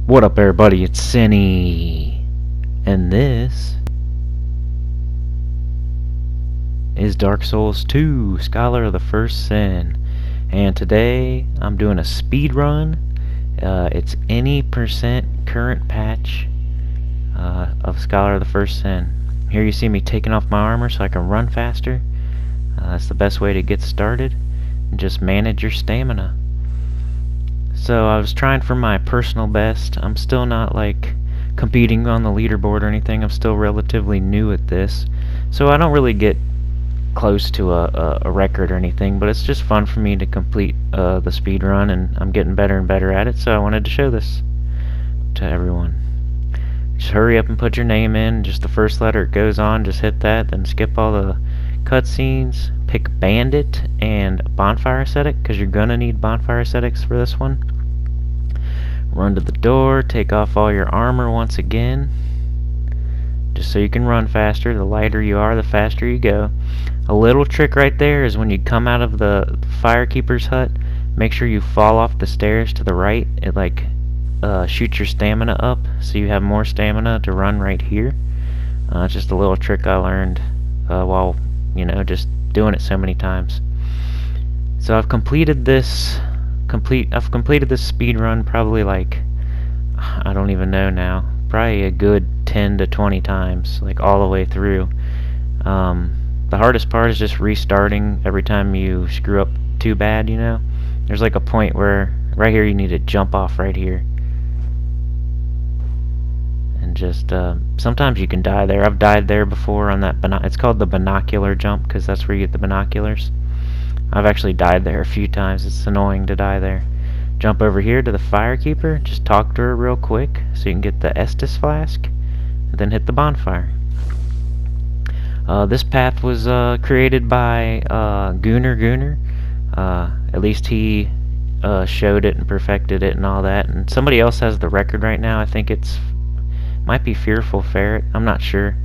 What up, everybody? It's Sinny, and this is Dark Souls 2, Scholar of the First Sin. And today I'm doing a speed run. It's any percent current patch of Scholar of the First Sin. Here you see me taking off my armor so I can run faster. That's the best way to get started. Just manage your stamina. So I was trying for my personal best. I'm still not like competing on the leaderboard or anything. I'm still relatively new at this, so I don't really get close to a record or anything, but it's just fun for me to complete the speed run, and I'm getting better and better at it, so I wanted to show this to everyone. Just hurry up and put your name in. Just the first letter it goes on, just hit that, then skip all the cutscenes. Pick Bandit and Bonfire Ascetic, because you're gonna need Bonfire Ascetics for this one. Run to the door, take off all your armor once again, just so you can run faster. The lighter you are, the faster you go. A little trick right there is when you come out of the firekeeper's hut, make sure you fall off the stairs to the right. It like shoots your stamina up, so you have more stamina to run right here. It's just a little trick I learned while, just doing it so many times. So I've completed this speed run probably like, I don't even know now, probably a good 10 to 20 times, like all the way through. The hardest part is just restarting every time you screw up too bad. There's like a point where right here you need to jump off right here, and just sometimes you can die there. I've died there before on that it's called the binocular jump, because that's where you get the binoculars. I've actually died there a few times. It's annoying to die there. Jump over here to the firekeeper, just talk to her real quick so you can get the Estus flask, and then hit the bonfire. This path was created by Gunner. At least he showed it and perfected it and all that, and somebody else has the record right now. I think might be Fearful Ferret, I'm not sure.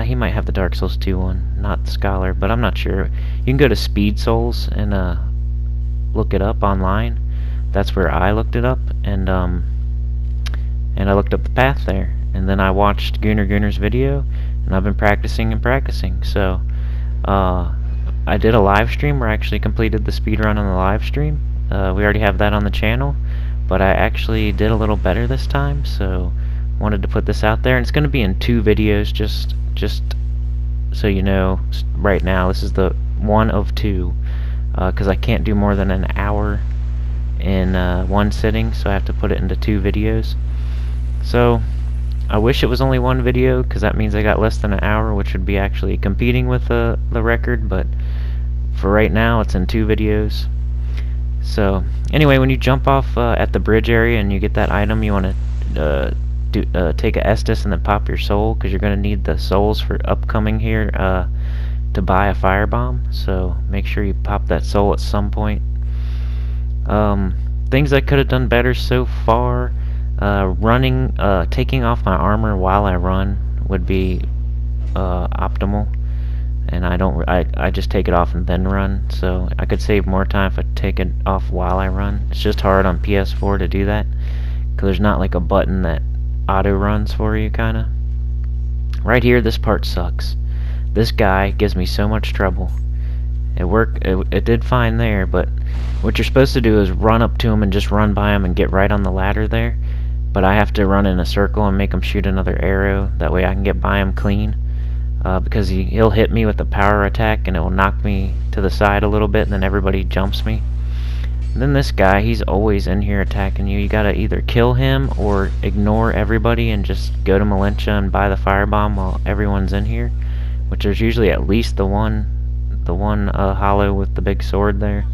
He might have the Dark Souls 2 one, not the Scholar, but I'm not sure. You can go to Speed Souls and look it up online. That's where I looked it up, and I looked up the path there, and then I watched Gunner's video, and I've been practicing and practicing. So I did a live stream where I actually completed the speed run on the live stream. We already have that on the channel, but I actually did a little better this time, so wanted to put this out there. And it's going to be in 2 videos, just so you know. Right now this is the one of 2, because I can't do more than an hour in one sitting, so I have to put it into 2 videos. So I wish it was only 1 video, because that means I got less than an hour, which would be actually competing with the record, but for right now it's in 2 videos. So anyway, when you jump off at the bridge area and you get that item, you want to take a Estus and then pop your soul, because you're going to need the souls for upcoming here to buy a firebomb. So make sure you pop that soul at some point. Things I could have done better so far: taking off my armor while I run would be optimal, and I just take it off and then run. So I could save more time if I take it off while I run. It's just hard on PS4 to do that, because there's not like a button that auto runs for you, kinda. Right here, this part sucks. This guy gives me so much trouble. It did fine there, but what you're supposed to do is run up to him and just run by him and get right on the ladder there. But I have to run in a circle and make him shoot another arrow. That way I can get by him clean. Because he'll hit me with a power attack and it will knock me to the side a little bit, and then everybody jumps me. And then this guy, he's always in here attacking you. You gotta either kill him or ignore everybody and just go to Malentia and buy the firebomb while everyone's in here, which there's usually at least the one hollow with the big sword there.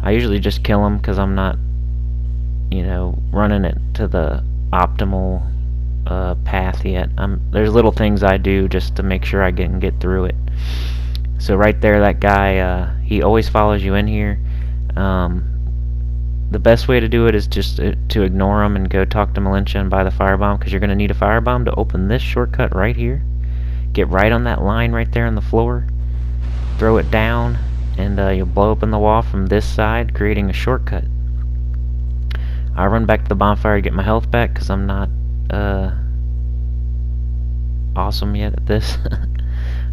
I usually just kill him because I'm not, running it to the optimal path yet. There's little things I do just to make sure I can get through it. So right there, that guy, he always follows you in here. The best way to do it is just to ignore him and go talk to Malentia and buy the firebomb, because you're going to need a firebomb to open this shortcut right here. Get right on that line right there on the floor, throw it down, and you'll blow open the wall from this side, creating a shortcut. I run back to the bonfire to get my health back because I'm not awesome yet at this.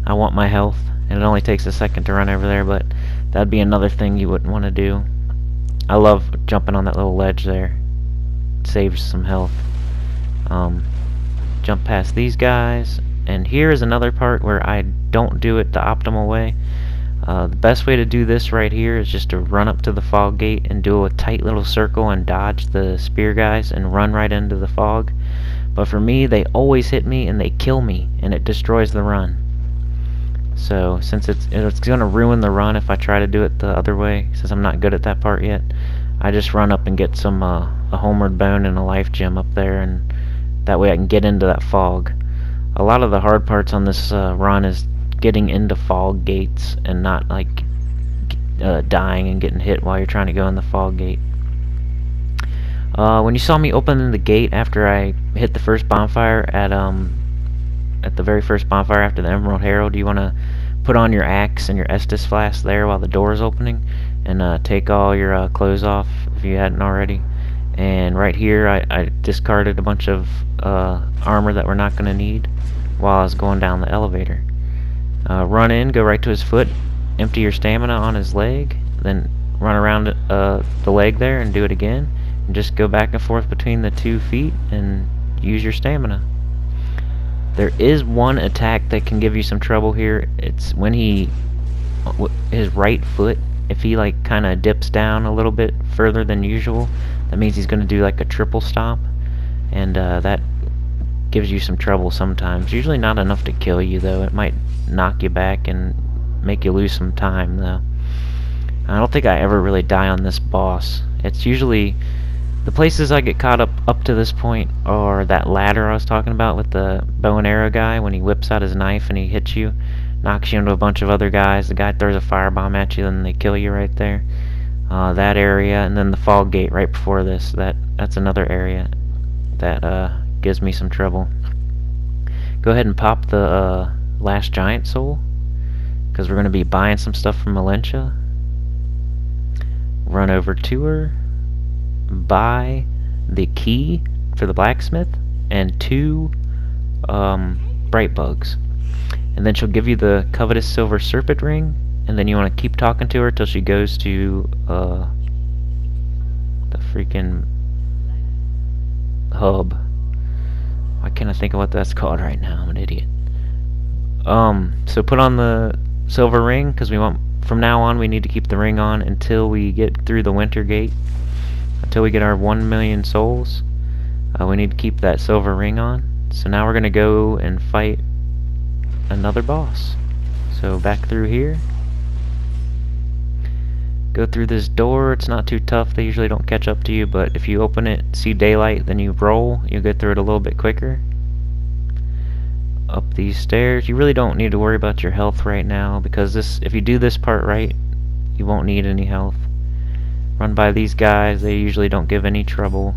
I want my health, and it only takes a second to run over there, but that'd be another thing you wouldn't want to do. I love jumping on that little ledge there. It saves some health. Jump past these guys, and here is another part where I don't do it the optimal way. The best way to do this right here is just to run up to the fog gate and do a tight little circle and dodge the spear guys and run right into the fog. But for me, they always hit me and they kill me, and it destroys the run. So since it's going to ruin the run if I try to do it the other way, since I'm not good at that part yet, I just run up and get some a homeward bone and a life gem up there, and that way I can get into that fog. A lot of the hard parts on this run is getting into fog gates and not like dying and getting hit while you're trying to go in the fog gate. When you saw me open the gate after I hit the first bonfire at the very first bonfire after the Emerald Herald, you want to put on your axe and your Estus flask there while the door is opening, and take all your clothes off if you hadn't already. And right here I discarded a bunch of armor that we're not going to need while I was going down the elevator. Run in, go right to his foot, empty your stamina on his leg, then run around the leg there and do it again, and just go back and forth between the 2 feet and use your stamina. There is one attack that can give you some trouble here. It's when his right foot, if he like kind of dips down a little bit further than usual, that means he's going to do like a triple stomp, and that gives you some trouble sometimes. Usually not enough to kill you though. It might knock you back and make you lose some time though. I don't think I ever really die on this boss. It's usually the places I get caught up to this point are that ladder I was talking about with the bow and arrow guy. When he whips out his knife and he hits you, knocks you into a bunch of other guys, the guy throws a firebomb at you and they kill you right there. That area, and then the fog gate right before this, that's another area that gives me some trouble. Go ahead and pop the last giant soul, because we're going to be buying some stuff from Melentia. Run over to her, buy the key for the blacksmith and 2 bright bugs, and then she'll give you the covetous silver serpent ring, and then you want to keep talking to her till she goes to the freaking hub. Why can't I think of what that's called right now? I'm an idiot. So put on the silver ring, because we want, from now on we need to keep the ring on until we get through the winter gate, until we get our 1 million souls. We need to keep that silver ring on. So now we're gonna go and fight another boss. So back through here, go through this door. It's not too tough. They usually don't catch up to you, but if you open it, see daylight, then you roll, you'll get through it a little bit quicker. Up these stairs. You really don't need to worry about your health right now, because this, if you do this part right, you won't need any health. Run by these guys. They usually don't give any trouble.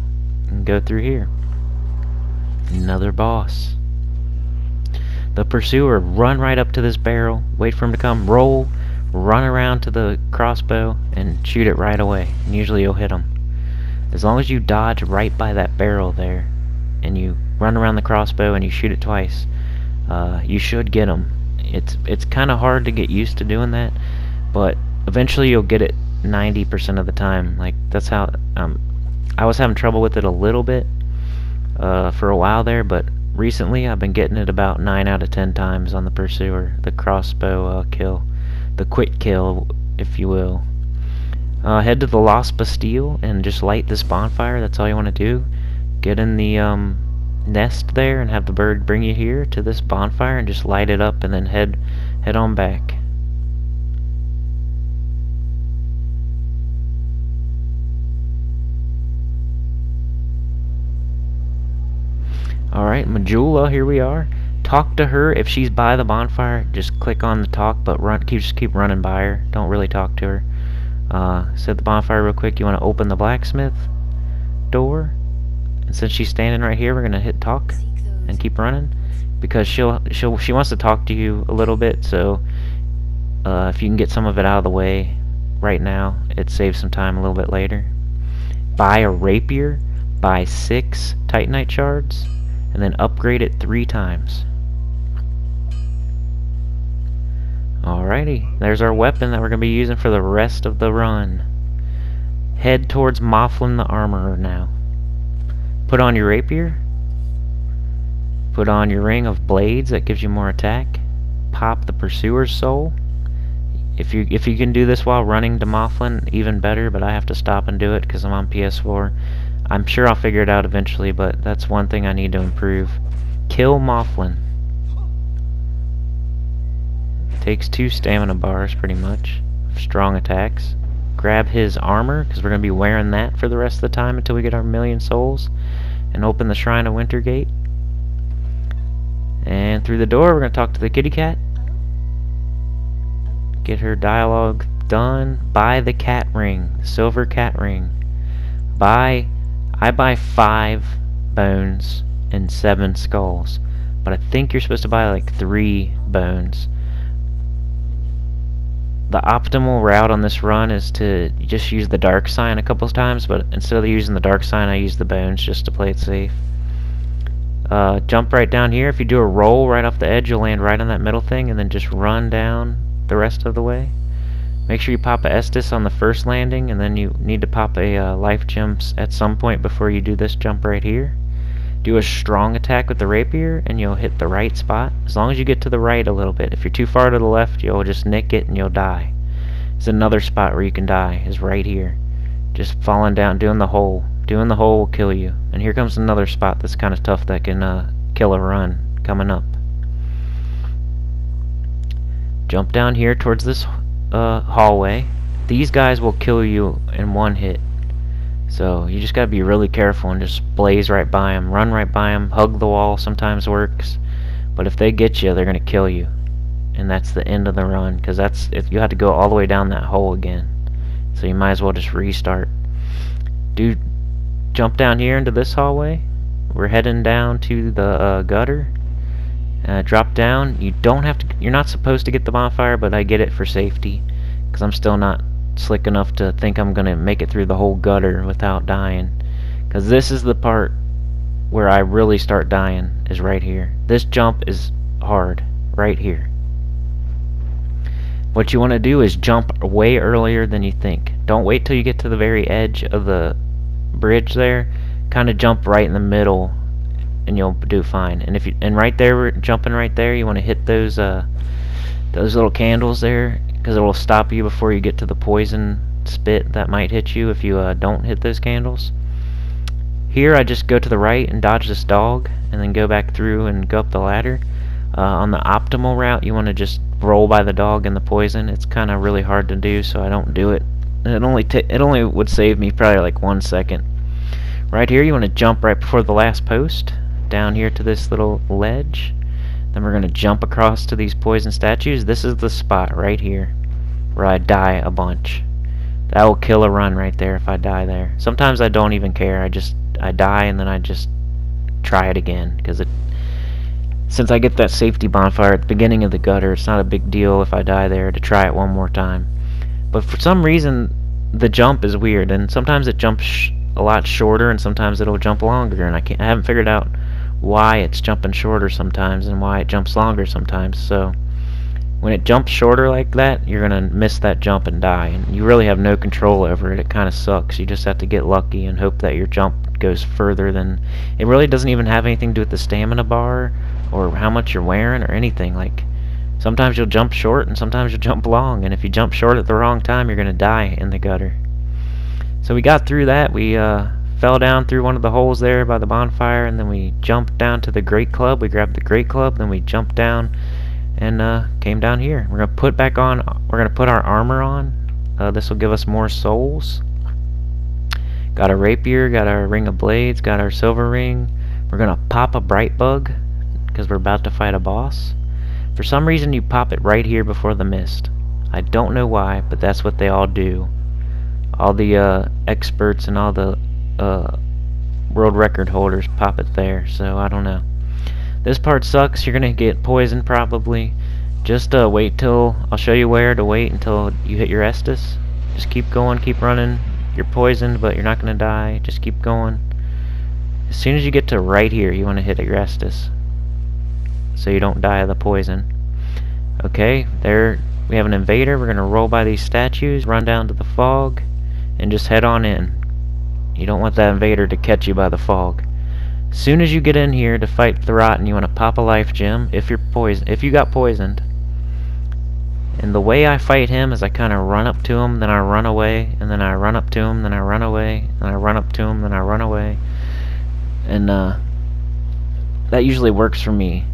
And go through here. Another boss. The pursuer. Run right up to this barrel, wait for him to come, roll, run around to the crossbow and shoot it right away, and usually you'll hit him. As long as you dodge right by that barrel there and you run around the crossbow and you shoot it twice, you should get him. It's kind of hard to get used to doing that, but eventually you'll get it 90% of the time. Like, that's how I was having trouble with it a little bit for a while there, but recently I've been getting it about 9 out of 10 times on the pursuer, the crossbow kill, the quick kill, if you will. Head to the Lost Bastille and just light this bonfire. That's all you want to do. Get in the nest there and have the bird bring you here to this bonfire and just light it up, and then head on back. Alright, Majula, here we are. Talk to her. If she's by the bonfire, just click on the talk, but just keep running by her. Don't really talk to her. Set the bonfire real quick. You want to open the blacksmith door, and since she's standing right here, we're gonna hit talk and keep running, because she wants to talk to you a little bit. So if you can get some of it out of the way right now, it saves some time a little bit later. Buy a rapier. buy 6 Titanite shards, and then upgrade it 3 times. Alrighty, there's our weapon that we're going to be using for the rest of the run. Head towards Mouflin the Armorer now. Put on your rapier. Put on your ring of blades that gives you more attack. Pop the Pursuer's Soul. If you can do this while running to Mouflin, even better, but I have to stop and do it because I'm on PS4. I'm sure I'll figure it out eventually, but that's one thing I need to improve. Kill Mouflin. Takes 2 stamina bars, pretty much. Strong attacks. Grab his armor, because we're going to be wearing that for the rest of the time until we get our 1,000,000 souls. And open the Shrine of Wintergate. And through the door, we're going to talk to the kitty cat. Get her dialogue done. Buy the cat ring. Silver cat ring. I buy 5 bones and 7 skulls. But I think you're supposed to buy like 3 bones. The optimal route on this run is to just use the dark sign a couple of times, but instead of using the dark sign, I use the bones just to play it safe. Jump right down here. If you do a roll right off the edge, you'll land right on that middle thing, and then just run down the rest of the way. Make sure you pop a Estus on the first landing, and then you need to pop a life gem at some point before you do this jump right here. Do a strong attack with the rapier, and you'll hit the right spot. As long as you get to the right a little bit. If you're too far to the left, you'll just nick it and you'll die. There's another spot where you can die, is right here. Just falling down, doing the hole. Doing the hole will kill you. And here comes another spot that's kind of tough that can kill a run coming up. Jump down here towards this hallway. These guys will kill you in one hit. So you just gotta be really careful and just blaze right by them, run right by them, hug the wall sometimes works, but if they get you, they're gonna kill you, and that's the end of the run, because that's if you have to go all the way down that hole again, so you might as well just restart. Jump down here into this hallway. We're heading down to the gutter. Drop down. You're not supposed to get the bonfire, but I get it for safety, because I'm still not slick enough to think I'm gonna make it through the whole gutter without dying, because this is the part where I really start dying, is right here. This jump is hard right here. What you want to do is jump way earlier than you think. Don't wait till you get to the very edge of the bridge there. Kind of jump right in the middle and you'll do fine. And right there, jumping right there, you want to hit those little candles there, because it will stop you before you get to the poison spit that might hit you if you don't hit those candles. Here I just go to the right and dodge this dog, and then go back through and go up the ladder. On the optimal route, you want to just roll by the dog and the poison. It's kind of really hard to do, so I don't do it. It only would save me probably like 1 second. Right here, you want to jump right before the last post, down here to this little ledge. Then we're going to jump across to these poison statues. This is the spot right here where I die a bunch. That will kill a run right there if I die there. Sometimes I don't even care. I die and then I just try it again, because since I get that safety bonfire at the beginning of the gutter, it's not a big deal if I die there to try it one more time. But for some reason the jump is weird, and sometimes it jumps a lot shorter and sometimes it'll jump longer, and I haven't figured out why it's jumping shorter sometimes and why it jumps longer sometimes. So when it jumps shorter like that, you're gonna miss that jump and die, and you really have no control over it. It kind of sucks. You just have to get lucky and hope that your jump goes further than it. Really doesn't even have anything to do with the stamina bar or how much you're wearing or anything. Like, sometimes you'll jump short and sometimes you'll jump long, and if you jump short at the wrong time, you're gonna die in the gutter. So we got through that. We fell down through one of the holes there by the bonfire, and then we jumped down to the Great Club. We grabbed the Great Club, then we jumped down and came down here. We're gonna put our armor on. This will give us more souls. Got a rapier, got our ring of blades, got our silver ring. We're gonna pop a bright bug because we're about to fight a boss. For some reason you pop it right here before the mist. I don't know why, but that's what they all do. All the experts and all the world record holders pop it there, so I don't know. This part sucks. You're gonna get poisoned probably. Just wait till I'll show you where to wait until you hit your Estus. Just keep going, keep running. You're poisoned, but you're not gonna die. Just keep going. As soon as you get to right here, you want to hit Agrestus, so you don't die of the poison. Okay, there we have an invader. We're going to roll by these statues, run down to the fog, and just head on in. You don't want that invader to catch you by the fog. As soon as you get in here to fight the Rotten, you want to pop a life gem if you got poisoned. And the way I fight him is I kind of run up to him, then I run away, and then I run up to him, then I run away, and I run up to him, then I run away. And that usually works for me.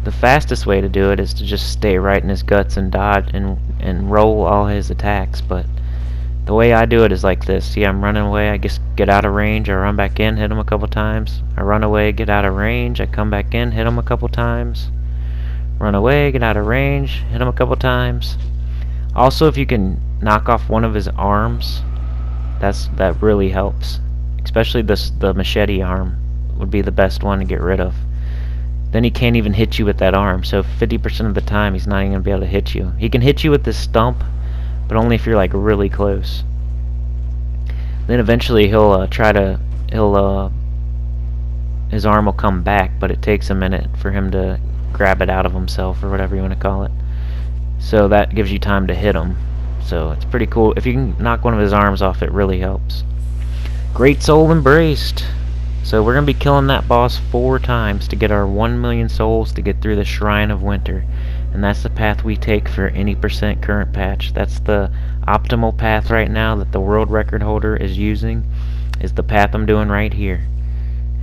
The fastest way to do it is to just stay right in his guts and dodge and roll all his attacks, but the way I do it is like this. See, I'm running away, I just get out of range, I run back in, hit him a couple times. I run away, get out of range, I come back in, hit him a couple times. Run away, get out of range, hit him a couple times. Also, if you can knock off one of his arms, that really helps. Especially the machete arm would be the best one to get rid of. Then he can't even hit you with that arm, so 50% of the time he's not even going to be able to hit you. He can hit you with this stump, but only if you're like really close. Then eventually his arm will come back, but it takes a minute for him to grab it out of himself, or whatever you want to call it. So that gives you time to hit him. So it's pretty cool. If you can knock one of his arms off, it really helps. Great Soul Embraced. So we're going to be killing that boss 4 times to get our 1 million souls to get through the Shrine of Winter. And that's the path we take for any % current patch. That's the optimal path right now that the world record holder is using, is the path I'm doing right here.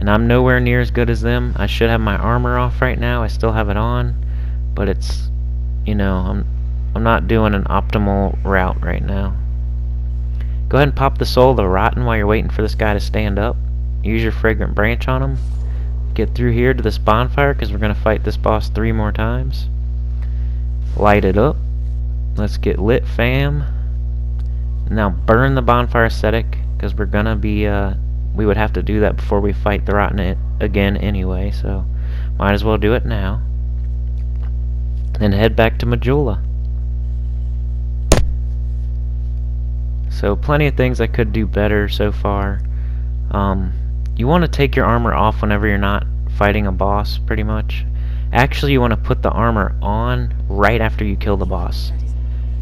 And I'm nowhere near as good as them. I should have my armor off right now. I still have it on, but it's, you know, I'm not doing an optimal route right now. Go ahead and pop the Soul of the Rotten while you're waiting for this guy to stand up. Use your Fragrant Branch on him. Get through here to this bonfire, because we're going to fight this boss 3 more times. Light it up. Let's get lit, fam. Now burn the bonfire ascetic, because we're going to be, we would have to do that before we fight the Rotten again anyway, so might as well do it now. Then head back to Majula. So plenty of things I could do better so far. You want to take your armor off whenever you're not fighting a boss, pretty much. Actually, you want to put the armor on right after you kill the boss.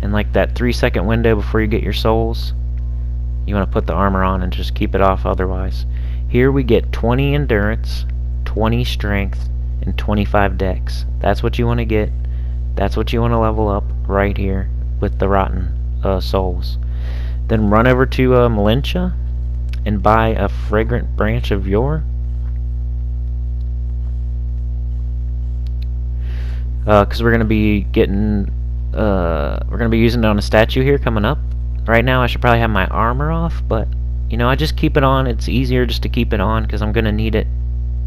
In like that 3-second window before you get your souls, you want to put the armor on and just keep it off otherwise. Here we get 20 endurance, 20 strength, and 25 dex. That's what you want to get. That's what you want to level up right here with the Rotten souls. Then run over to Malentia and buy a Fragrant Branch of Yore. Because we're gonna be getting, we're gonna be using it on a statue here coming up. Right now, I should probably have my armor off, but you know, I just keep it on. It's easier just to keep it on because I'm gonna need it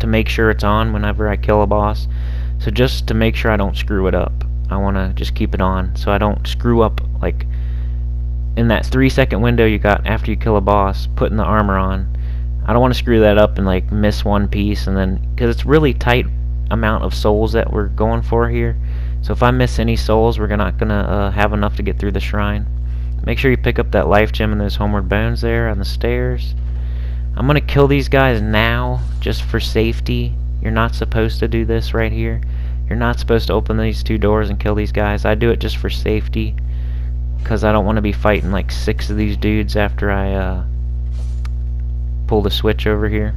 to make sure it's on whenever I kill a boss. So just to make sure I don't screw it up, I wanna just keep it on so I don't screw up like. In that 3-second window you got after you kill a boss, putting the armor on, I don't want to screw that up and like miss one piece, and then because it's really tight amount of souls that we're going for here. So if I miss any souls, we're not gonna have enough to get through the shrine. Make sure you pick up that life gem and those homeward bones there on the stairs. I'm gonna kill these guys now just for safety. You're not supposed to do this right here. You're not supposed to open these 2 doors and kill these guys. I do it just for safety, because I don't want to be fighting like 6 of these dudes after I pull the switch over here.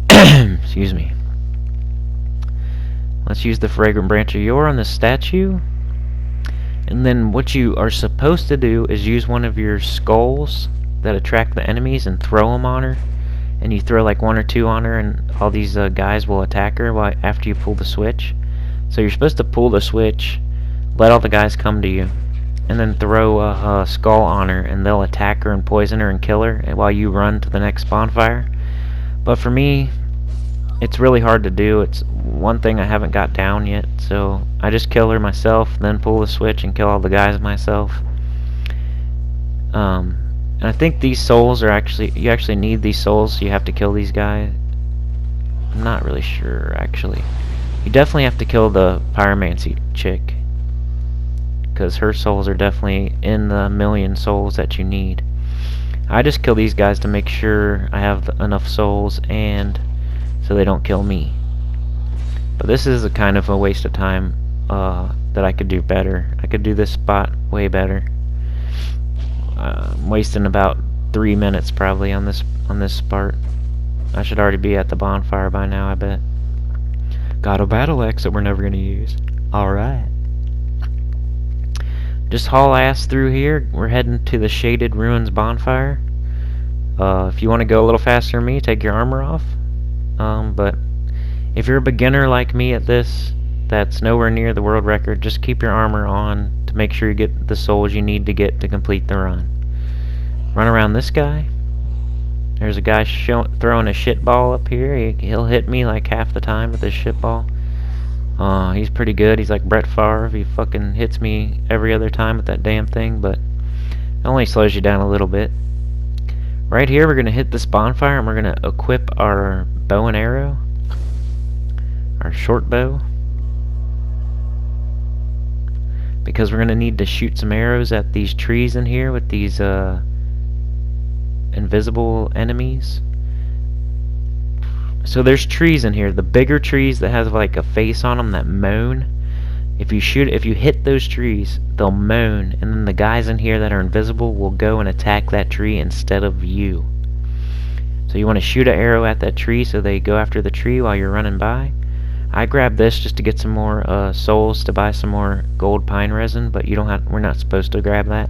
Excuse me. Let's use the Fragrant Branch of Yore on this statue. And then what you are supposed to do is use one of your skulls that attract the enemies and throw them on her. And you throw like 1 or 2 on her, and all these guys will attack her after you pull the switch. So you're supposed to pull the switch, let all the guys come to you, and then throw a skull on her, and they'll attack her and poison her and kill her while you run to the next bonfire. But for me, it's really hard to do. It's one thing I haven't got down yet, so I just kill her myself, then pull the switch and kill all the guys myself. And I think these souls are you actually need these souls, so you have to kill these guys. I'm not really sure, actually. You definitely have to kill the pyromancy chick, because her souls are definitely in the 1,000,000 souls that you need. I just kill these guys to make sure I have enough souls and so they don't kill me. But this is a kind of a waste of time that I could do better. I could do this spot way better. I'm wasting about 3 minutes probably on this part. I should already be at the bonfire by now, I bet. Got a battle axe that we're never gonna use. Alright. Just haul ass through here. We're heading to the Shaded Ruins bonfire. If you want to go a little faster than me, take your armor off. But if you're a beginner like me at this, that's nowhere near the world record, just keep your armor on to make sure you get the souls you need to get to complete the run. Run around this guy. There's a guy throwing a shit ball up here. He'll hit me like half the time with his shit ball. He's pretty good. He's like Brett Favre. He fucking hits me every other time with that damn thing, but it only slows you down a little bit. Right here, we're gonna hit this bonfire and we're gonna equip our bow and arrow, our short bow, because we're gonna need to shoot some arrows at these trees in here with these invisible enemies. So there's trees in here, the bigger trees that have like a face on them that moan. If you hit those trees, they'll moan, and then the guys in here that are invisible will go and attack that tree instead of you. So you want to shoot an arrow at that tree so they go after the tree while you're running by. I grabbed this just to get some more souls to buy some more gold pine resin, but we're not supposed to grab that.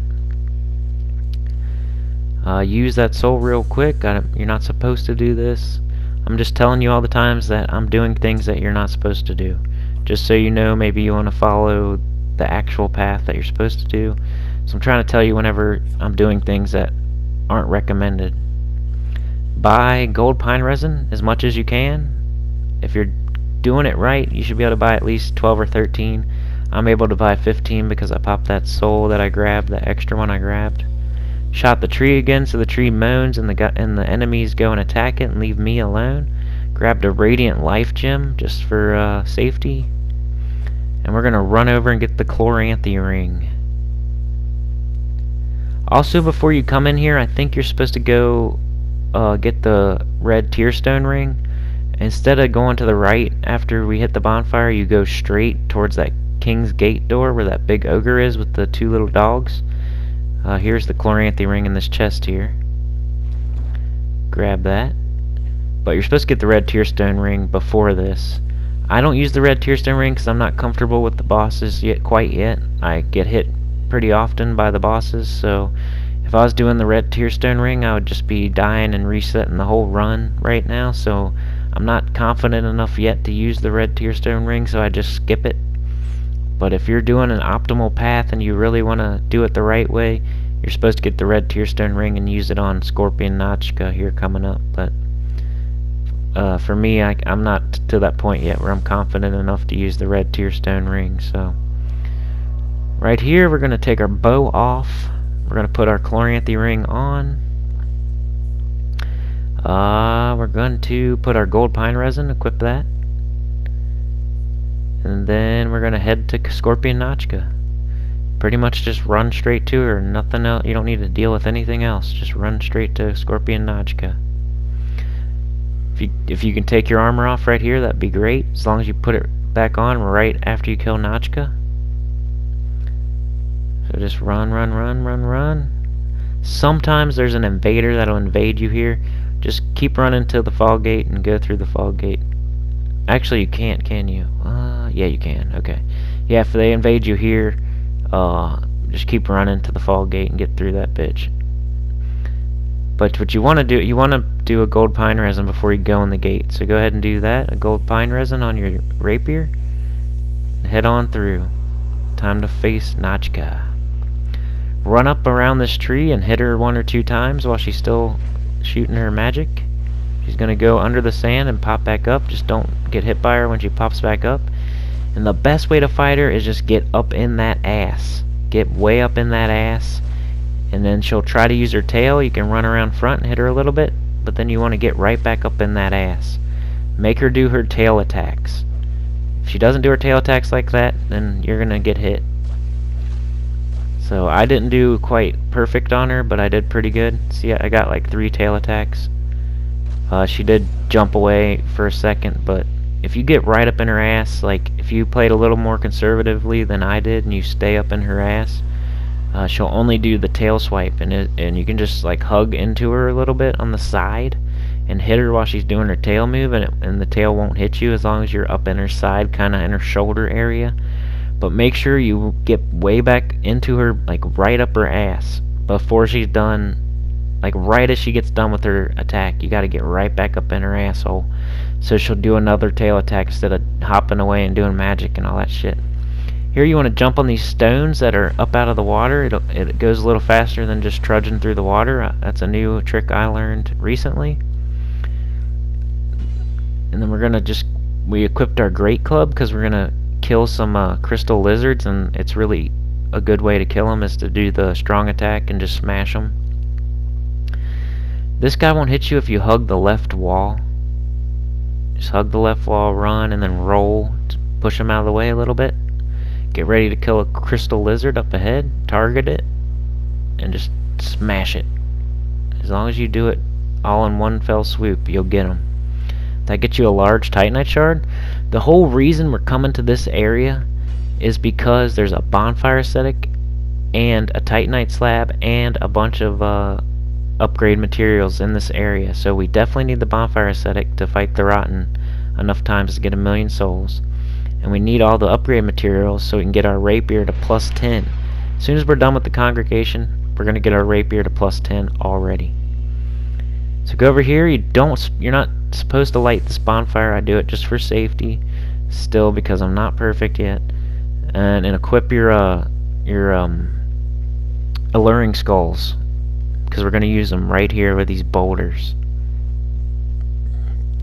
Use that soul real quick. You're not supposed to do this. I'm just telling you all the times that I'm doing things that you're not supposed to do. Just so you know, maybe you want to follow the actual path that you're supposed to do. So I'm trying to tell you whenever I'm doing things that aren't recommended. Buy gold pine resin as much as you can. If you're doing it right, you should be able to buy at least 12 or 13. I'm able to buy 15 because I popped that soul that I grabbed, the extra one I grabbed. Shot the tree again so the tree moans and the enemies go and attack it and leave me alone. Grabbed a radiant life gem just for safety. And we're gonna run over and get the chloranthy ring. Also, before you come in here, I think you're supposed to go get the red tearstone ring. Instead of going to the right after we hit the bonfire, you go straight towards that King's Gate door where that big ogre is with the 2 little dogs. Here's the chloranthy ring in this chest here. Grab that. But you're supposed to get the red tearstone ring before this. I don't use the red tearstone ring because I'm not comfortable with the bosses quite yet. I get hit pretty often by the bosses, so if I was doing the red tearstone ring, I would just be dying and resetting the whole run right now, so I'm not confident enough yet to use the red tearstone ring, so I just skip it. But if you're doing an optimal path and you really want to do it the right way, you're supposed to get the red tearstone ring and use it on Scorpion Notchka here coming up. But for me, I'm not to that point yet where I'm confident enough to use the red tearstone ring. So right here, we're going to take our bow off. We're going to put our chloranthy ring on. We're going to put our gold pine resin, equip that. And then we're going to head to Scorpion Notchka. Pretty much just run straight to her, nothing else. You don't need to deal with anything else. Just run straight to Scorpion Notchka. If you can take your armor off right here, that'd be great. As long as you put it back on right after you kill Notchka. So just run, run, run, run, run. Sometimes there's an invader that'll invade you here. Just keep running to the fog gate and go through the fog gate. Actually, you can't, can you? Yeah, you can. Okay. Yeah, if they invade you here, just keep running to the fog gate and get through that bitch. But what you want to do a gold pine resin before you go in the gate. So go ahead and do that. A gold pine resin on your rapier. Head on through. Time to face Notchka. Run up around this tree and hit her 1 or 2 times while she's still shooting her magic. She's gonna go under the sand and pop back up. Just don't get hit by her when she pops back up. And the best way to fight her is just get up in that ass. Get way up in that ass. And then she'll try to use her tail. You can run around front and hit her a little bit. But then you want to get right back up in that ass. Make her do her tail attacks. If she doesn't do her tail attacks like that, then you're gonna get hit. So I didn't do quite perfect on her, but I did pretty good. See, I got like 3 tail attacks. She did jump away for a second, but if you get right up in her ass, like if you played a little more conservatively than I did and you stay up in her ass, she'll only do the tail swipe, and you can just like hug into her a little bit on the side and hit her while she's doing her tail move, and the tail won't hit you as long as you're up in her side, kind of in her shoulder area. But make sure you get way back into her, like right up her ass before she's done. Like right as she gets done with her attack, you gotta get right back up in her asshole, so she'll do another tail attack instead of hopping away and doing magic and all that shit. Here you want to jump on these stones that are up out of the water. It goes a little faster than just trudging through the water. That's a new trick I learned recently. And then we equipped our great club because we're gonna kill some crystal lizards, and it's really a good way to kill them is to do the strong attack and just smash them. This guy won't hit you if you hug the left wall. Just hug the left wall, run, and then roll to push him out of the way a little bit. Get ready to kill a crystal lizard up ahead, target it, and just smash it. As long as you do it all in one fell swoop, you'll get them. That gets you a large titanite shard. The whole reason we're coming to this area is because there's a bonfire ascetic and a titanite slab and a bunch of upgrade materials in this area. So we definitely need the bonfire ascetic to fight the rotten enough times to get 1,000,000 souls. And we need all the upgrade materials so we can get our rapier to +10. As soon as we're done with the congregation, we're going to get our rapier to +10 already. So go over here. You're not supposed to light this bonfire. I do it just for safety still because I'm not perfect yet. And equip your alluring skulls, because we're going to use them right here with these boulders.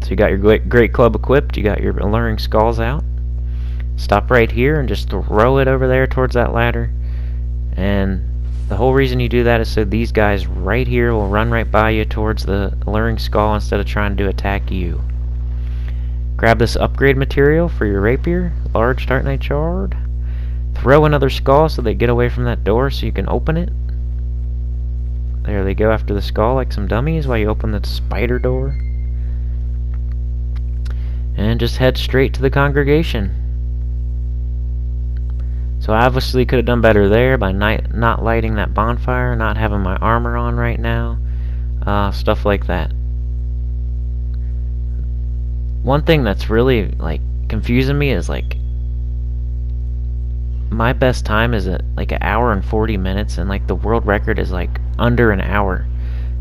So you got your great club equipped, you got your alluring skulls out. Stop right here and just throw it over there towards that ladder. And the whole reason you do that is so these guys right here will run right by you towards the alluring skull instead of trying to attack you. Grab this upgrade material for your rapier, large titanite shard. Throw another skull so they get away from that door so you can open it. There they go after the skull like some dummies while you open the spider door. And just head straight to the congregation. So I obviously could have done better there by not lighting that bonfire, not having my armor on right now, stuff like that. One thing that's really like confusing me is like my best time is at like 1 hour and 40 minutes, and like the world record is like under an hour.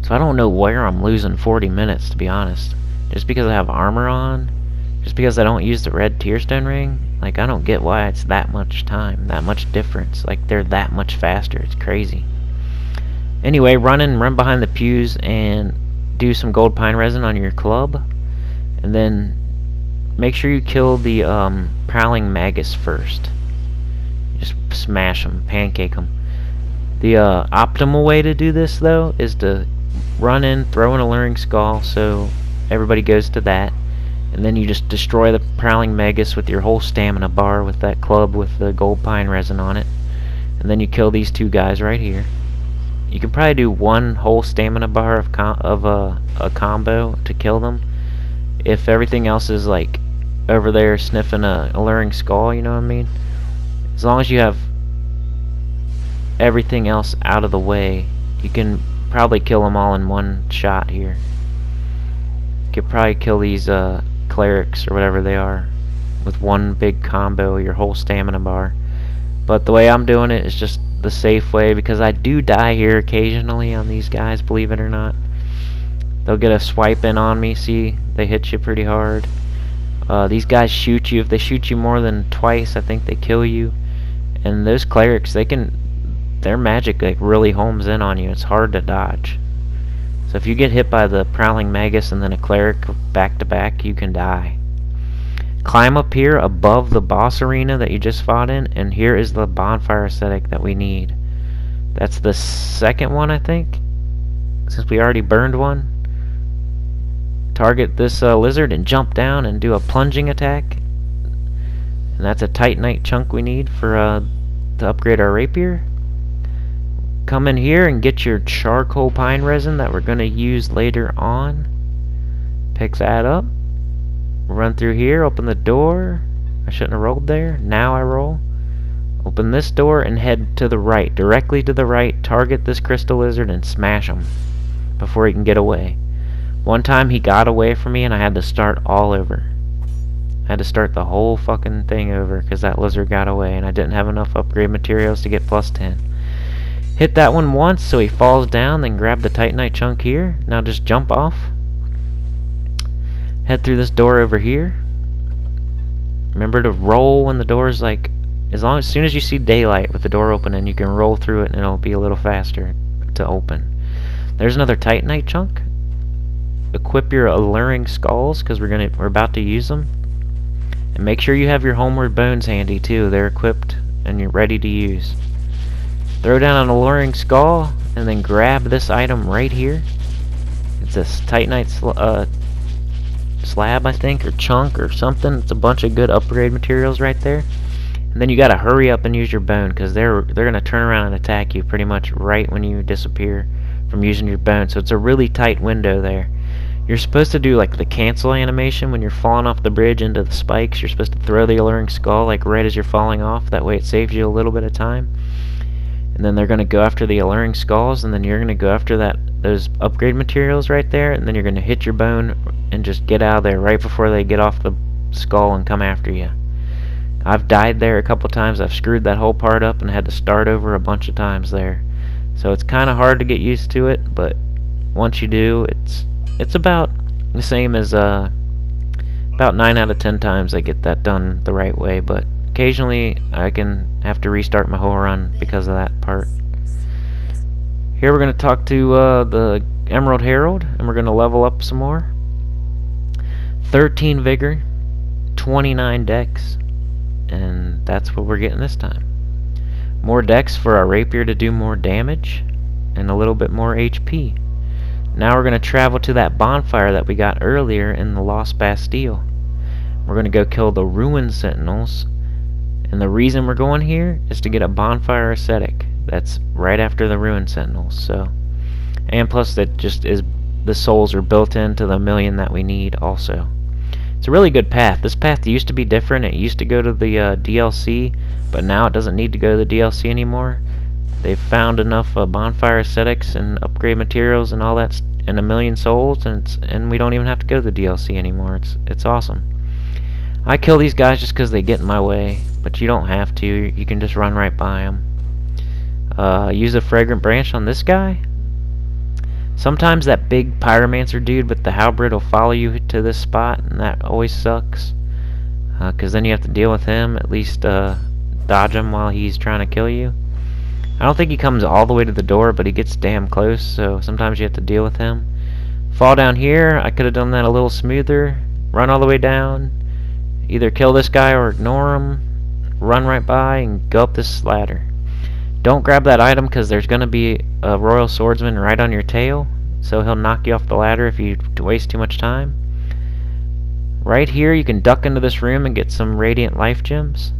So I don't know where I'm losing 40 minutes, to be honest. Just because I have armor on, just because I don't use the red tearstone ring, like I don't get why it's that much time, that much difference. Like they're that much faster. It's crazy. Anyway, run behind the pews and do some gold pine resin on your club, and then make sure you kill the prowling magus first. Just smash them, pancake them. The optimal way to do this though is to run in, throw an alluring skull so everybody goes to that, and then you just destroy the prowling magus with your whole stamina bar with that club with the gold pine resin on it, and then you kill these 2 guys right here. You can probably do 1 whole stamina bar of a combo to kill them if everything else is like over there sniffing a alluring skull, you know what I mean? As long as you have everything else out of the way, you can probably kill them all in 1 shot here. You could probably kill these clerics or whatever they are with 1 big combo, your whole stamina bar. But the way I'm doing it is just the safe way, because I do die here occasionally on these guys, believe it or not. They'll get a swipe in on me, see? They hit you pretty hard. These guys shoot you. If they shoot you more than twice, I think they kill you. And those clerics, their magic like really homes in on you. It's hard to dodge. So if you get hit by the prowling magus and then a cleric back to back, you can die. Climb up here above the boss arena that you just fought in, and here is the bonfire ascetic that we need. That's the 2nd one, I think, since we already burned one. Target this lizard and jump down and do a plunging attack. And that's a titanite chunk we need for to upgrade our rapier. come in here and get your charcoal pine resin that we're going to use later on. Pick that up. Run through here, open the door. I shouldn't have rolled there. Now I roll. Open this door and head to the right. Directly to the right. Target this crystal lizard and smash him before he can get away. One time he got away from me and I had to start all over. I had to start the whole fucking thing over because that lizard got away and I didn't have enough upgrade materials to get plus 10. Hit that one once so he falls down, then grab the titanite chunk here. Now just jump off. Head through this door over here. Remember to roll when the door's like, as soon as you see daylight with the door opening, you can roll through it and it'll be a little faster to open. There's another titanite chunk. Equip your alluring skulls because we're about to use them. And make sure you have your homeward bones handy too. They're equipped and you're ready to use. Throw down an alluring skull and then grab this item right here. It's this titanite slab, I think, or chunk or something. It's a bunch of good upgrade materials right there. And then you gotta hurry up and use your bone because they're gonna turn around and attack you pretty much right when you disappear from using your bone. So it's a really tight window there. You're supposed to do like the cancel animation when you're falling off the bridge into the spikes. You're supposed to throw the alluring skull like right as you're falling off. That way it saves you a little bit of time. And then they're gonna go after the alluring skulls, and then you're gonna go after those upgrade materials right there, and then you're gonna hit your bone and just get out of there right before they get off the skull and come after you. I've died there a couple times. I've screwed that whole part up and had to start over a bunch of times there. So it's kind of hard to get used to it, but once you do, it's about the same as about 9 out of 10 times I get that done the right way, but occasionally I can have to restart my whole run because of that part. Here we're going to talk to the Emerald Herald, and we're going to level up some more. 13 Vigor, 29 Dex, and that's what we're getting this time. More Dex for our rapier to do more damage, and a little bit more HP. Now we're going to travel to that bonfire that we got earlier in the Lost Bastille. We're going to go kill the Ruin Sentinels, and the reason we're going here is to get a bonfire ascetic. That's right after the Ruin Sentinels. So, and plus that just is, the souls are built into the million that we need also. It's a really good path. This path used to be different. It used to go to the DLC, but now it doesn't need to go to the DLC anymore. They've found enough bonfire ascetics and upgrade materials and all that, and a million souls, and we don't even have to go to the DLC anymore. It's awesome. I kill these guys just because they get in my way, but you don't have to. You can just run right by them. Use a fragrant branch on this guy. Sometimes that big pyromancer dude with the halberd will follow you to this spot, and that always sucks. Because then you have to deal with him, at least dodge him while he's trying to kill you. I don't think he comes all the way to the door, but he gets damn close, so sometimes you have to deal with him. Fall down here. I could have done that a little smoother. Run all the way down. Either kill this guy or ignore him. Run right by and go up this ladder. Don't grab that item because there's going to be a royal swordsman right on your tail, so he'll knock you off the ladder if you waste too much time. Right here you can duck into this room and get some radiant life gems.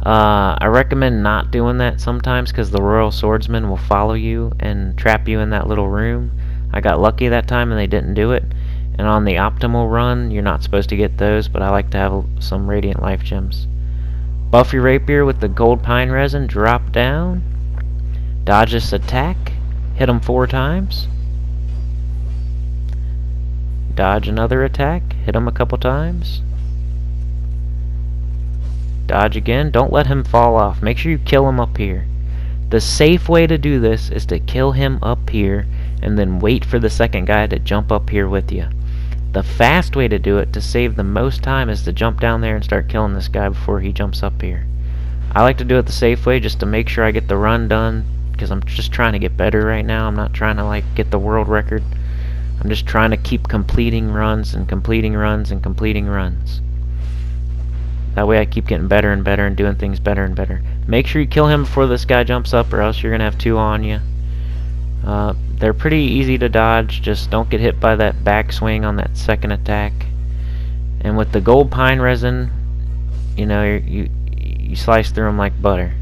I recommend not doing that sometimes because the royal swordsman will follow you and trap you in that little room. I got lucky that time and they didn't do it. And on the optimal run, you're not supposed to get those, but I like to have some radiant life gems. Buff your rapier with the gold pine resin, drop down, dodge this attack, hit him 4 times, dodge another attack, hit him a couple times, dodge again. Don't let him fall off. Make sure you kill him up here. The safe way to do this is to kill him up here and then wait for the second guy to jump up here with you. The fast way to do it, to save the most time, is to jump down there and start killing this guy before he jumps up here. I like to do it the safe way just to make sure I get the run done, because I'm just trying to get better right now. I'm not trying to like get the world record. I'm just trying to keep completing runs and completing runs and completing runs. That way I keep getting better and better and doing things better and better. Make sure you kill him before this guy jumps up, or else you're going to have 2 on you. They're pretty easy to dodge. Just don't get hit by that backswing on that second attack. And with the gold pine resin, you know, you slice through them like butter.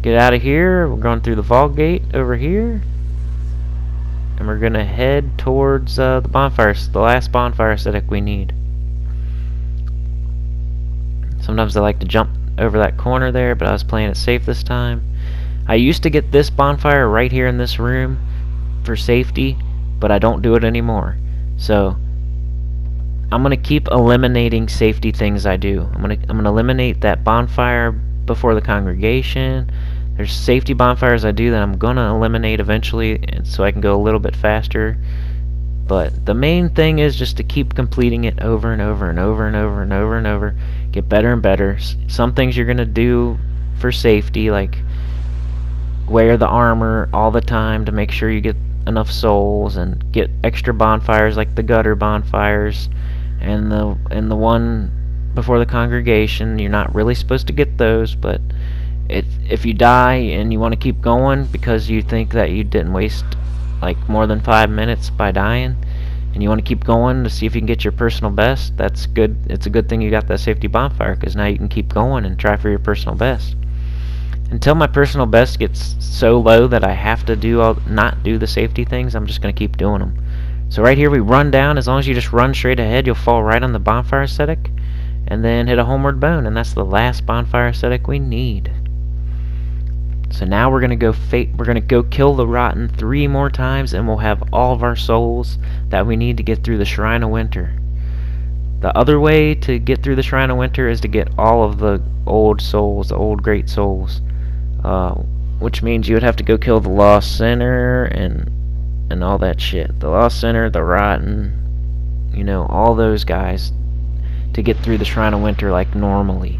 get out of here. We're going through the vault gate over here. And we're gonna head towards the bonfires, the last bonfire aesthetic we need. Sometimes I like to jump over that corner there, but I was playing it safe this time. I used to get this bonfire right here in this room for safety, but I don't do it anymore. So I'm gonna keep eliminating safety things I do. I'm gonna eliminate that bonfire before the congregation. There's safety bonfires I do that I'm gonna eliminate eventually, and so I can go a little bit faster. But the main thing is just to keep completing it over and over and over and over and over and over. Get better and better. Some things you're gonna do for safety, like wear the armor all the time to make sure you get enough souls, and get extra bonfires like the gutter bonfires, and the one before the congregation. You're not really supposed to get those, but if you die and you want to keep going because you think that you didn't waste like more than 5 minutes by dying, and you want to keep going to see if you can get your personal best, that's good. It's a good thing you got that safety bonfire, because now you can keep going and try for your personal best. Until my personal best gets so low that I have to not do the safety things, I'm just going to keep doing them. So right here we run down. As long as you just run straight ahead, you'll fall right on the bonfire aesthetic, and then hit a homeward bone, and that's the last bonfire aesthetic we need. So now we're gonna go kill the Rotten 3 more times, and we'll have all of our souls that we need to get through the Shrine of Winter. The other way to get through the Shrine of Winter is to get all of the old souls, the old great souls, which means you would have to go kill the Lost Sinner and all that shit. The Lost Sinner, the Rotten, you know, all those guys to get through the Shrine of Winter like normally.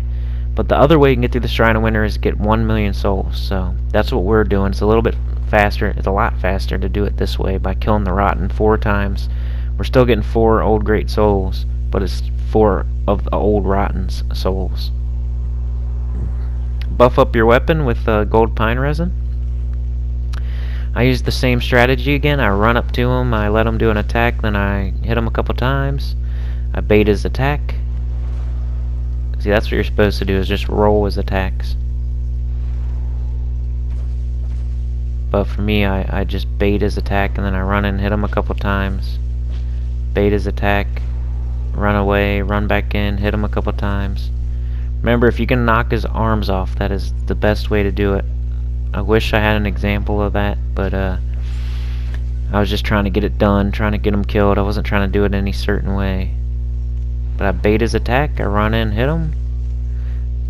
But the other way you can get through the Shrine of Winter is get 1 million souls. So that's what we're doing. It's a little bit faster. It's a lot faster to do it this way by killing the Rotten 4 times. We're still getting 4 old great souls, but it's 4 of the old Rotten's souls. Buff up your weapon with gold pine resin. I use the same strategy again. I run up to him, I let him do an attack, then I hit him a couple times. I bait his attack. See, that's what you're supposed to do, is just roll his attacks. But for me, I just bait his attack, and then I run and hit him a couple times. Bait his attack, run away, run back in, hit him a couple times. Remember, if you can knock his arms off, that is the best way to do it. I wish I had an example of that, but I was just trying to get it done, trying to get him killed. I wasn't trying to do it any certain way. But I bait his attack, I run in, hit him,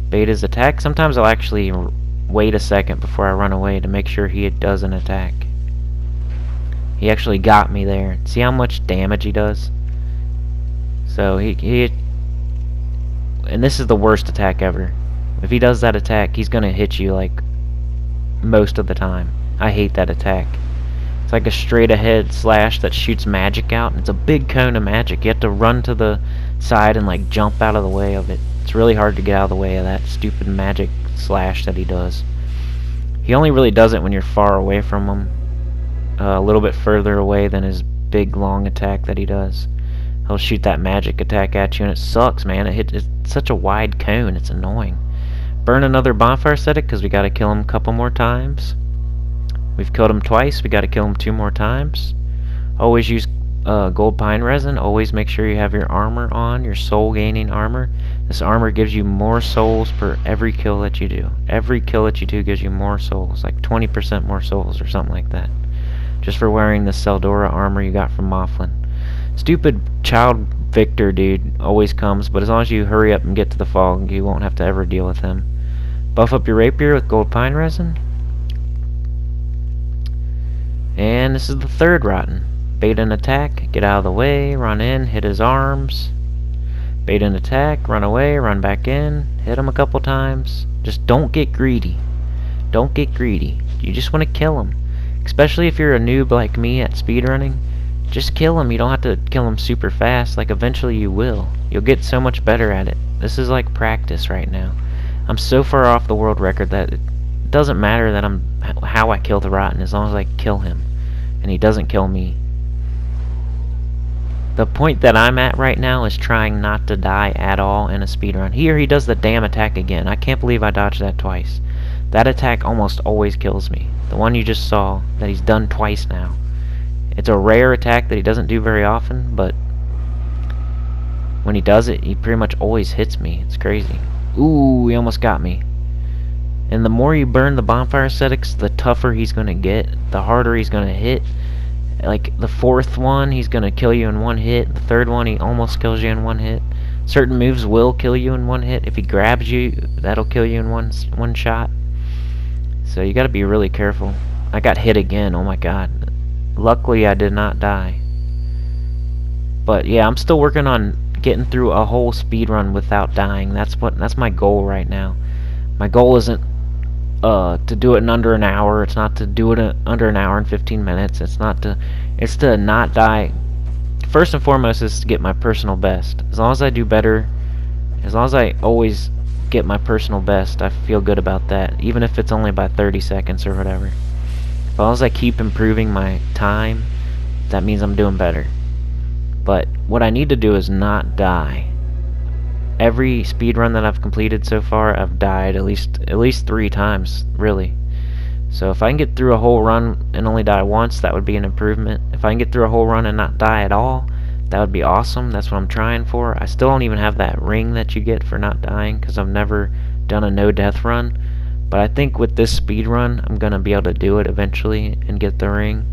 bait his attack. Sometimes I'll actually wait a second before I run away to make sure he does an attack. He actually got me there. See how much damage he does? So he and this is the worst attack ever. If he does that attack, he's gonna hit you like most of the time. I hate that attack. It's like a straight ahead slash that shoots magic out, and it's a big cone of magic. You have to run to the side and like jump out of the way of it. It's really hard to get out of the way of that stupid magic slash that he does. He only really does it when you're far away from him, a little bit further away than his big long attack that he does. He'll shoot that magic attack at you, and it sucks, man. It's such a wide cone, it's annoying. Burn another bonfire aesthetic, because we gotta kill him a couple more times. We've killed him twice, we gotta kill him 2 more times. Always use gold pine resin. Always make sure you have your armor on, your soul gaining armor. This armor gives you more souls per every kill that you do. Every kill that you do gives you more souls, like 20% more souls or something like that. Just for wearing the Seldora armor you got from Mifflin. Stupid child Victor dude always comes, but as long as you hurry up and get to the fog, you won't have to ever deal with him. Buff up your rapier with gold pine resin. And this is the 3rd Rotten. Bait an attack, get out of the way, run in, hit his arms. Bait an attack, run away, run back in, hit him a couple times. Just don't get greedy. Don't get greedy. You just want to kill him. Especially if you're a noob like me at speedrunning. Just kill him. You don't have to kill him super fast. Like, eventually you will. You'll get so much better at it. This is like practice right now. I'm so far off the world record that it doesn't matter that how I kill the Rotten, as long as I kill him and he doesn't kill me. The point that I'm at right now is trying not to die at all in a speedrun. Here he does the damn attack again. I can't believe I dodged that twice. That attack almost always kills me. The one you just saw, that he's done twice now. It's a rare attack that he doesn't do very often, but when he does it, he pretty much always hits me. It's crazy. Ooh, he almost got me. And the more you burn the bonfire ascetics, the tougher he's gonna get, the harder he's gonna hit. Like the fourth one, he's gonna kill you in one hit. The third one, he almost kills you in one hit. Certain moves will kill you in one hit. If he grabs you, that'll kill you in one shot. So you gotta be really careful. I got hit again, oh my god. Luckily I did not die. But yeah, I'm still working on getting through a whole speedrun without dying. That's my goal right now. My goal isn't to do it in under an hour. It's not to do it under an hour and 15 minutes. It's to not die. First and foremost is to get my personal best. As long as I do better, as long as I always get my personal best, I feel good about that, even if it's only by 30 seconds or whatever. As long as I keep improving my time, that means I'm doing better. But what I need to do is not die. Every speedrun that I've completed so far, I've died at least 3 times, really. So if I can get through a whole run and only die once, that would be an improvement. If I can get through a whole run and not die at all, that would be awesome. That's what I'm trying for. I still don't even have that ring that you get for not dying, because I've never done a no-death run. But I think with this speedrun, I'm going to be able to do it eventually and get the ring.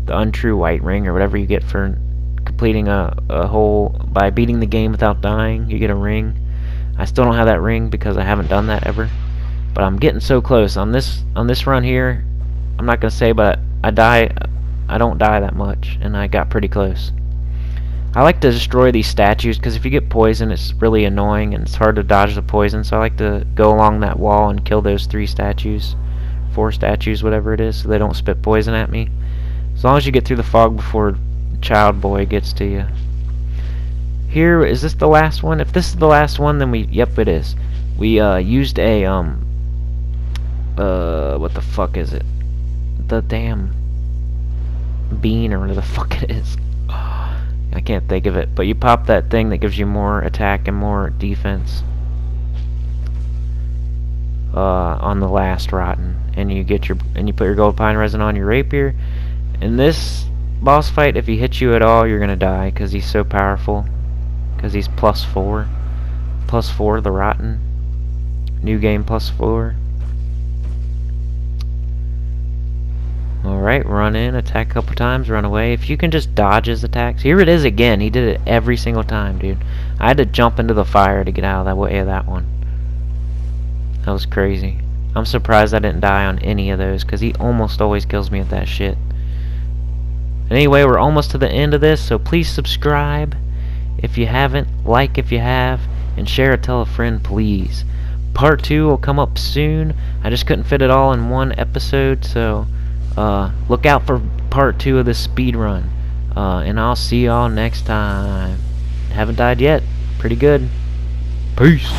The untrue white ring, or whatever you get for completing a whole, by beating the game without dying, you get a ring. I still don't have that ring because I haven't done that ever. But I'm getting so close. On this run here, I'm not going to say, but I don't die that much, and I got pretty close. I like to destroy these statues, because if you get poison, it's really annoying, and it's hard to dodge the poison, so I like to go along that wall and kill those 4 statues, whatever it is, so they don't spit poison at me. As long as you get through the fog before Child Boy gets to you. Here, is this the last one? If this is the last one, then yep, it is. We used a what the fuck is it? The damn bean, or whatever the fuck it is. I can't think of it, but you pop that thing that gives you more attack and more defense on the last rotten, and you put your gold pine resin on your rapier. In this boss fight, if he hits you at all, you're gonna die, because he's so powerful, because he's +4 the rotten, new game +4. Alright, run in, attack a couple times, run away. If you can just dodge his attacks. Here it is again. He did it every single time, dude. I had to jump into the fire to get out of that way of that one. That was crazy. I'm surprised I didn't die on any of those, because he almost always kills me with that shit. Anyway, we're almost to the end of this, so please subscribe if you haven't, like if you have, and share or tell a friend, please. Part 2 will come up soon. I just couldn't fit it all in one episode, so look out for part 2 of this speedrun. And I'll see y'all next time. Haven't died yet. Pretty good. Peace.